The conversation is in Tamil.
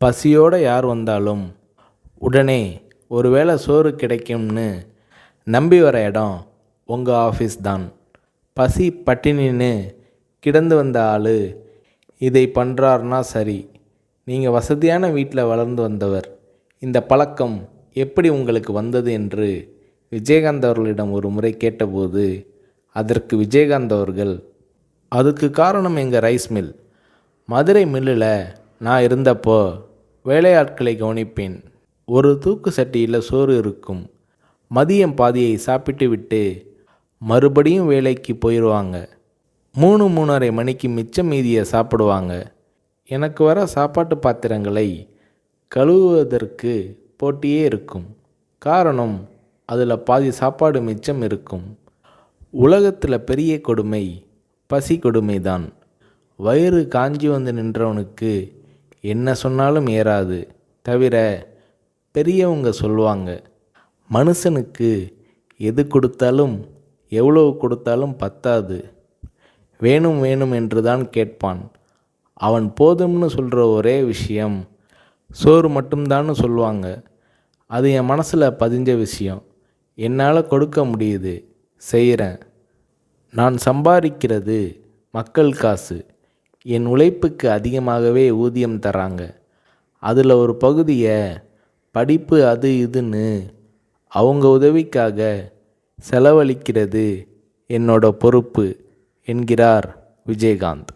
பசியோடு யார் வந்தாலும் உடனே ஒருவேளை சோறு கிடைக்கும்னு நம்பி வர இடம் உங்கள் ஆஃபீஸ் தான். பசி பட்டினின்னு கிடந்து வந்த ஆள் இதை பண்ணுறாருனா சரி. நீங்கள் வசதியான வீட்டில் வளர்ந்து வந்தவர். இந்த பழக்கம் எப்படி உங்களுக்கு வந்தது என்று விஜயகாந்த் அவர்களிடம் ஒரு முறை கேட்டபோது அதற்கு விஜயகாந்த் அவர்கள், அதுக்கு காரணம் எங்கள் ரைஸ் மில். மதுரை மில்லில் நான் இருந்தப்போ வேலையாட்களை கவனிப்பேன். ஒரு தூக்கு சட்டியில் சோறு இருக்கும். மதியம் பாதியை சாப்பிட்டு விட்டு மறுபடியும் வேலைக்கு போயிடுவாங்க. 3-3:30 மணிக்கு மிச்சம் மீதியை சாப்பிடுவாங்க. எனக்கு வர சாப்பாட்டு பாத்திரங்களை கழுவுவதற்கு போட்டியே இருக்கும். காரணம், அதில் பாதி சாப்பாடு மிச்சம் இருக்கும். உலகத்தில் பெரிய கொடுமை பசி கொடுமை தான். வயிறு காஞ்சி வந்து நின்றவனுக்கு என்ன சொன்னாலும் ஏறாது. தவிர பெரியவங்க சொல்லுவாங்க, மனுஷனுக்கு எது கொடுத்தாலும் எவ்வளவு கொடுத்தாலும் பத்தாது, வேணும் வேணும் என்று தான் கேட்பான். அவன் போதும்னு சொல்கிற ஒரே விஷயம் சோறு மட்டும்தான்னு சொல்லுவாங்க. அது என் மனசில் பதிஞ்ச விஷயம். என்னால் கொடுக்க முடியுது, செய்கிறேன். நான் சம்பாதிக்கிறது மக்கள் காசு. என் உழைப்புக்கு அதிகமாகவே ஊதியம் தராங்க. அதில் ஒரு பகுதியை படிப்பு அது இதுன்னு அவங்க உதவிக்காக செலவழிக்கிறது என்னோட பொறுப்பு என்கிறார் விஜயகாந்த்.